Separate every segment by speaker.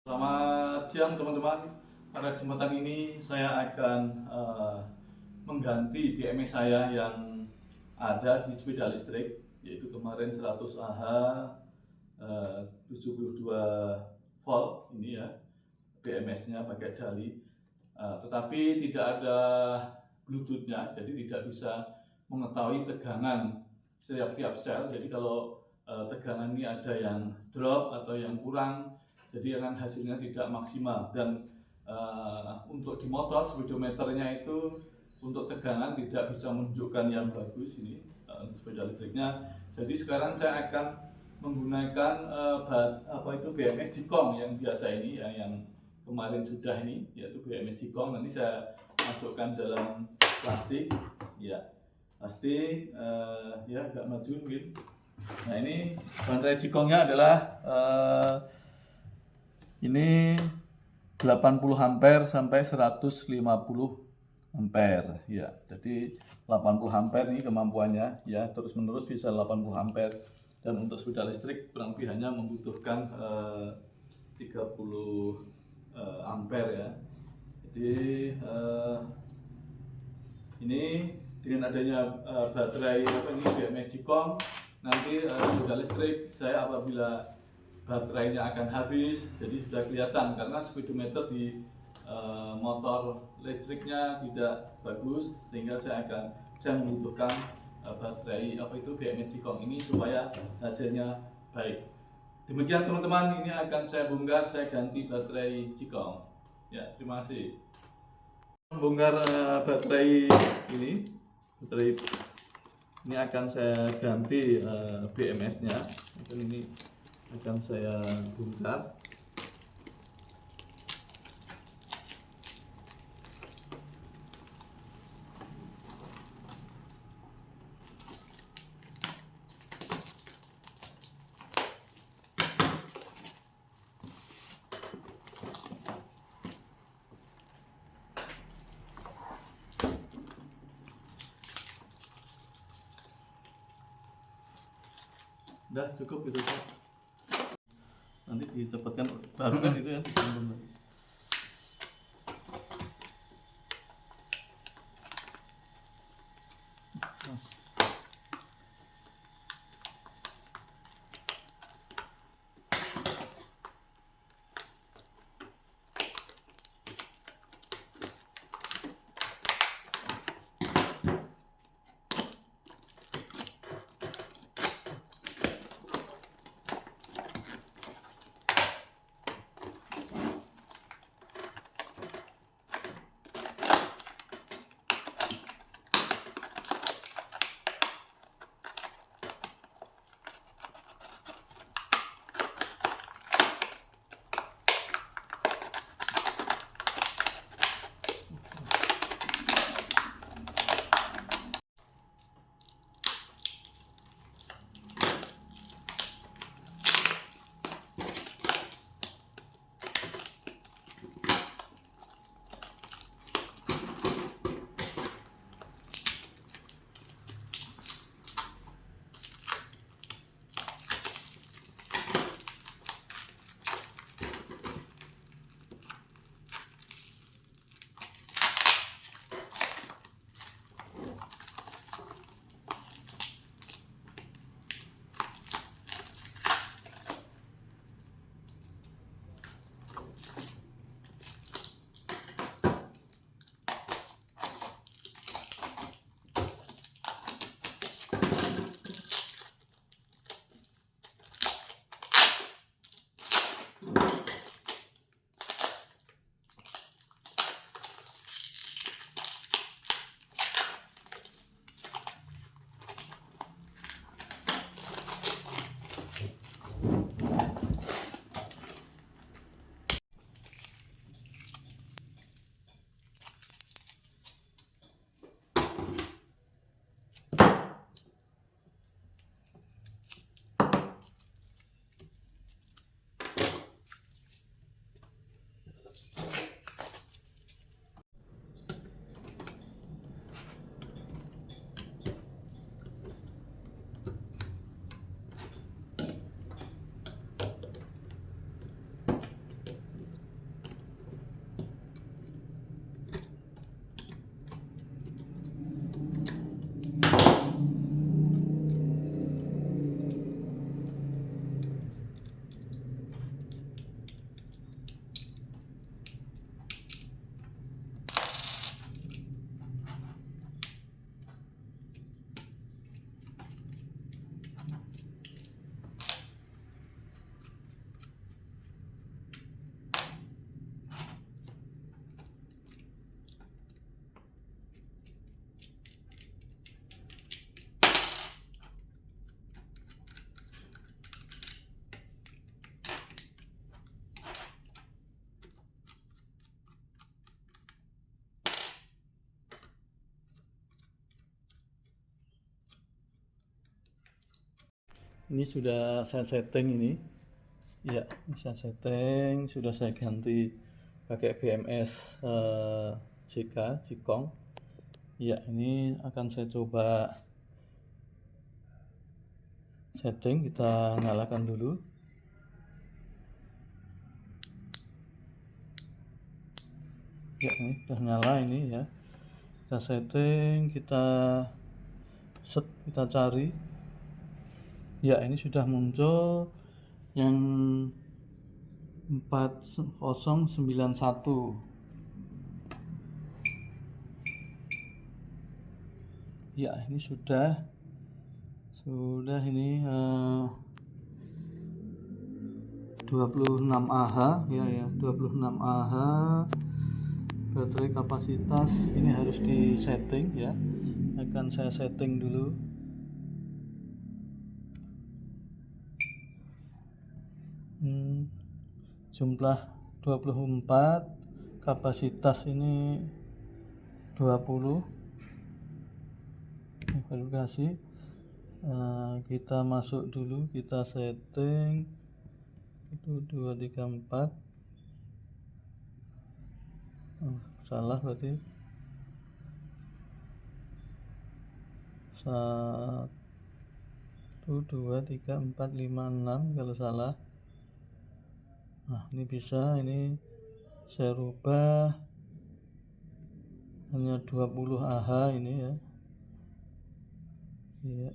Speaker 1: Selamat siang teman-teman. Pada kesempatan ini saya akan mengganti DMS saya yang ada di sepeda listrik, yaitu kemarin 100Ah 72 volt ini ya, BMS-nya pakai Dali. Tetapi tidak ada Bluetooth-nya, jadi tidak bisa mengetahui tegangan setiap sel. Jadi kalau tegangan ini ada yang drop atau yang kurang, jadi akan hasilnya tidak maksimal. Dan untuk di motor speedometernya itu untuk tegangan tidak bisa menunjukkan yang bagus ini untuk sepeda listriknya. Jadi sekarang saya akan menggunakan BMS Jikong yang biasa ini ya, yang kemarin sudah ini, yaitu BMS Jikong. Nanti saya masukkan dalam plastik ya, plastik ya agak maju mungkin. Nah, ini baterai Jikongnya adalah ini 80 ampere sampai 150 ampere ya. Jadi 80 ampere ini kemampuannya ya, terus menerus bisa 80 ampere. Dan untuk sepeda listrik kurang lebih hanya membutuhkan 30 ampere ya. Jadi ini dengan adanya baterai ini BMS Jikong, nanti sepeda listrik saya apabila baterainya akan habis, jadi sudah kelihatan karena speedometer di motor listriknya tidak bagus, sehingga saya membutuhkan baterai BMS Jikong ini supaya hasilnya baik. Demikian teman-teman, ini akan saya bongkar, saya ganti baterai Jikong. Ya, terima kasih. Membongkar baterai ini akan saya ganti BMS-nya. Ini akan saya bongkar. Udah cukup gitu Pak. Nanti dicepatkan baru kan itu ya. Ini sudah saya setting ini. Ya, ini saya setting, sudah saya ganti pakai BMS JK Jikong. Ya, ini akan saya coba setting. Kita nyalakan dulu. Ya, ini sudah nyala ini ya. Kita setting, kita cari. Ya, ini sudah muncul yang 4091. Ya, ini sudah ini 26 Ah ya 26 Ah. Baterai kapasitas ini harus di setting ya. Akan saya setting dulu. Jumlah 24, kapasitas ini 20. Verifikasi. Kita masuk dulu, kita setting itu 234. Salah berarti 1 2 3 4 5 6 kalau salah. Nah, ini bisa, ini saya rubah hanya 20 Ah ini ya. Iya.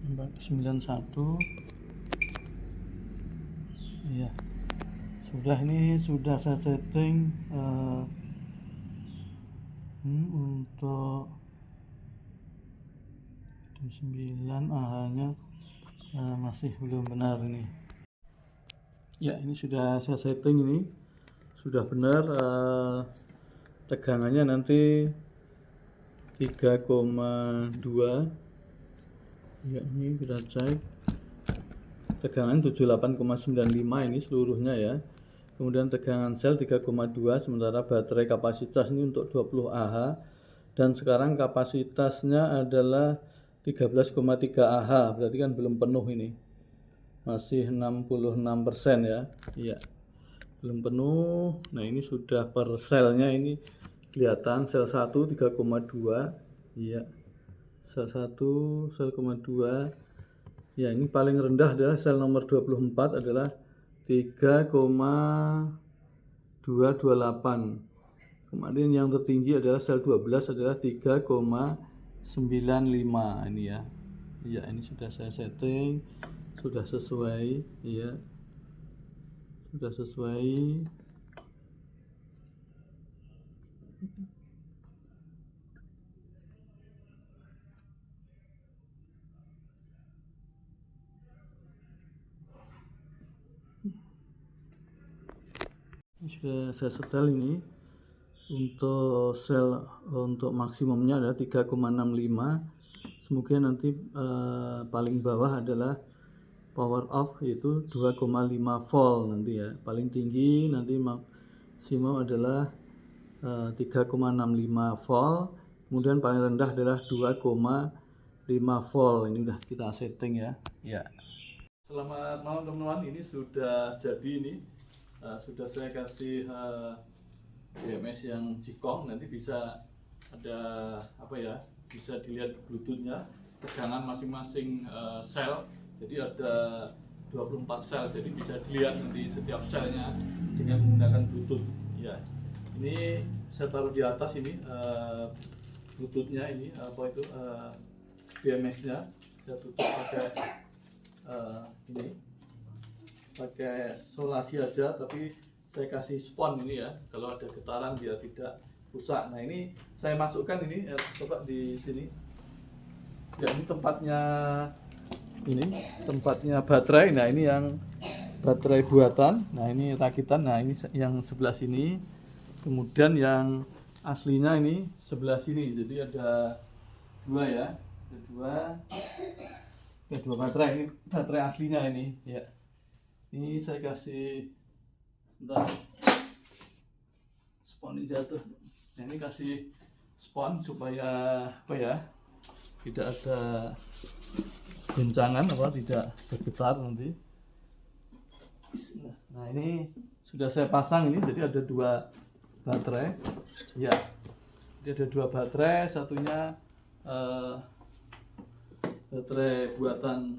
Speaker 1: Nomor 91. Iya. Sudah saya setting untuk 9 Ah-nya masih belum benar ini. Ya, ini sudah saya setting ini. Sudah benar, tegangannya nanti 3,2. Ya, ini kita cek. Tegangan 78,95 ini seluruhnya ya. Kemudian tegangan sel 3,2, sementara baterai kapasitas ini untuk 20 Ah. Dan sekarang kapasitasnya adalah 13,3 Ah, berarti kan belum penuh ini. Masih 66% ya. Iya. Belum penuh. Nah, ini sudah per selnya ini kelihatan sel 1 3,2. Iya. Sel 1 0,2. Ya, ini paling rendah adalah sel nomor 24 adalah 3,228. Kemudian yang tertinggi adalah sel 12 adalah 3,95 ini ya. Ya, ini sudah saya setting, sudah sesuai, ya. Sudah sesuai. Ini sudah saya setel ini. Untuk sel untuk maksimumnya adalah 3,65, Kemudian nanti paling bawah adalah power off, yaitu 2,5 volt nanti ya. Paling tinggi nanti maksimum adalah 3,65 volt. Kemudian paling rendah adalah 2,5 volt. Ini udah kita setting ya. Ya. Selamat malam teman-teman. Ini sudah jadi ini. Sudah saya kasih BMS yang Jikong. Nanti bisa ada apa ya? Bisa dilihat bluetoothnya, tegangan masing-masing sel. Jadi ada 24 sel. Jadi bisa dilihat nanti setiap selnya dengan menggunakan bluetooth. Ya. Ini saya taruh di atas ini bluetoothnya ini apa itu BMS-nya saya tutup pakai ini pakai solasi aja, tapi saya kasih spon ini ya, kalau ada getaran dia tidak rusak. Nah ini saya masukkan ini coba di sini ya, ini tempatnya baterai. Nah ini yang baterai buatan, nah ini rakitan, nah ini yang sebelah sini, kemudian yang aslinya ini sebelah sini. Jadi ada dua ya, ada dua baterai. Ini baterai aslinya ini ya. Ini saya kasih, bentar, spon ini jatuh. Nah, ini kasih spon supaya apa ya, tidak ada goncangan, tidak bergetar nanti. Nah ini sudah saya pasang ini, jadi ada dua baterai ya. Jadi ada dua baterai, satunya baterai buatan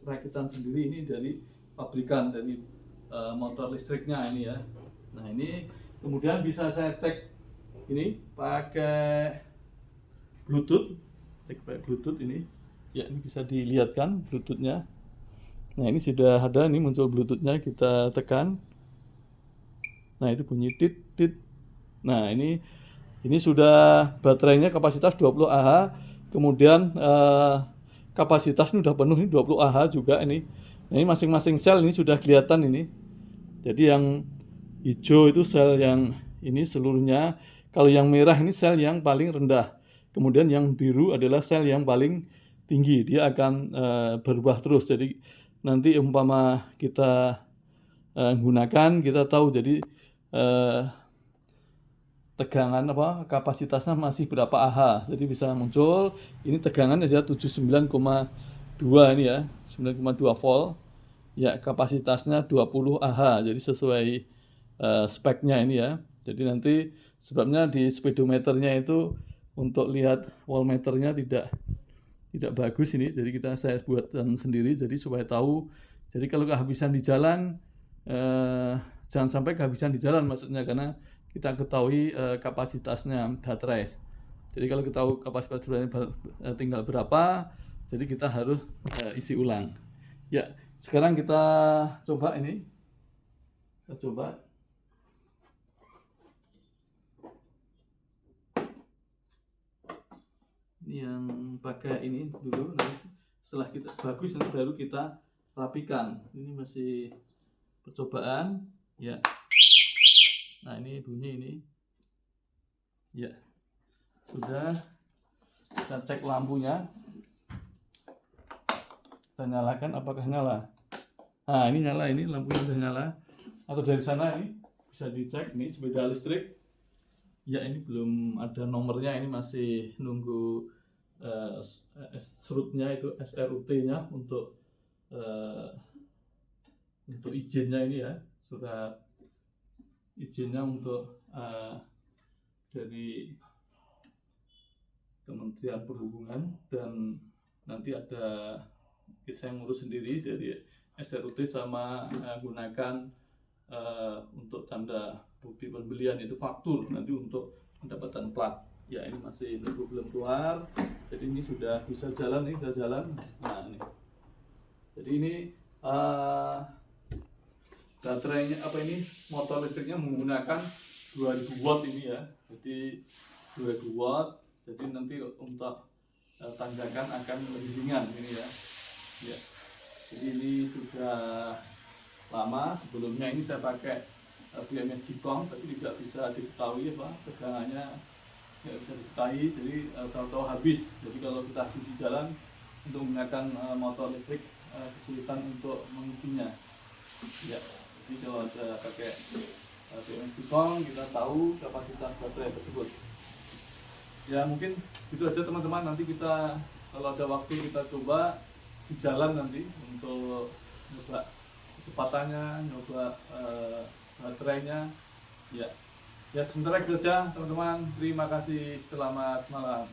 Speaker 1: rakitan sendiri, ini dari pabrikan, dari motor listriknya ini ya. Nah ini kemudian bisa saya cek ini pakai bluetooth, ini ya, ini bisa dilihatkan bluetoothnya. Nah ini sudah ada, ini muncul bluetoothnya, kita tekan. Nah itu bunyi tit tit. Nah ini sudah baterainya kapasitas 20 Ah. Kemudian kapasitas ini sudah penuh, ini 20 Ah juga ini. Nah ini masing-masing sel ini sudah kelihatan ini. Jadi yang hijau itu sel yang ini seluruhnya. Kalau yang merah ini sel yang paling rendah. Kemudian yang biru adalah sel yang paling tinggi. Dia akan berubah terus. Jadi nanti umpama kita gunakan, kita tahu jadi tegangan kapasitasnya masih berapa Ah. Jadi bisa muncul ini tegangannya adalah 79,2 ini ya, 9,2 volt. Ya, kapasitasnya 20 Ah. Jadi sesuai speknya ini ya. Jadi nanti sebabnya di speedometernya itu untuk lihat voltmeternya tidak bagus ini. Jadi saya buatkan sendiri jadi supaya tahu. Jadi kalau kehabisan di jalan, jangan sampai kehabisan di jalan maksudnya, karena kita ketahui kapasitasnya baterai. Jadi kalau kita tahu kapasitas baterai tinggal berapa, jadi kita harus isi ulang. Ya, sekarang kita coba ini. Kita coba. Ini yang pakai ini dulu, nanti setelah kita bagus nanti baru kita rapikan. Ini masih percobaan ya. Nah ini bunyi ini ya, sudah. Kita cek lampunya, kita nyalakan apakah nyala. Nah ini nyala, ini lampunya sudah nyala. Atau dari sana ini bisa dicek, ini sepeda listrik ya, ini belum ada nomornya, ini masih nunggu SRUT-nya itu, SRUT-nya untuk izinnya ini ya, surat izinnya untuk dari Kementerian Perhubungan. Dan nanti ada saya ngurus sendiri dari SRUT sama gunakan untuk tanda bukti pembelian itu faktur nanti untuk pendapatan plat ya. Ini masih belum keluar, jadi ini sudah bisa jalan, ini sudah jalan. Nah ini jadi ini baterainya ini motor listriknya menggunakan 2000 watt ini ya, jadi 2000 watt. Jadi nanti untuk tanjakan akan lebih ringan ini ya. Ya, jadi ini sudah lama. Sebelumnya ini saya pakai BMS Jikong, tapi tidak bisa diketahui tegangannya nggak bisa diketahui, jadi tahu-tahu habis. Jadi kalau kita di jalan untuk menggunakan motor listrik kesulitan untuk mengisinya. Ya, jadi kalau ada pakai BMS Cikong kita tahu kapasitas baterai tersebut. Ya mungkin itu aja teman-teman, nanti kita kalau ada waktu kita coba di jalan nanti untuk nyoba kecepatannya, nyoba baterainya. Ya, ya sementara itu saja teman-teman, terima kasih, selamat malam.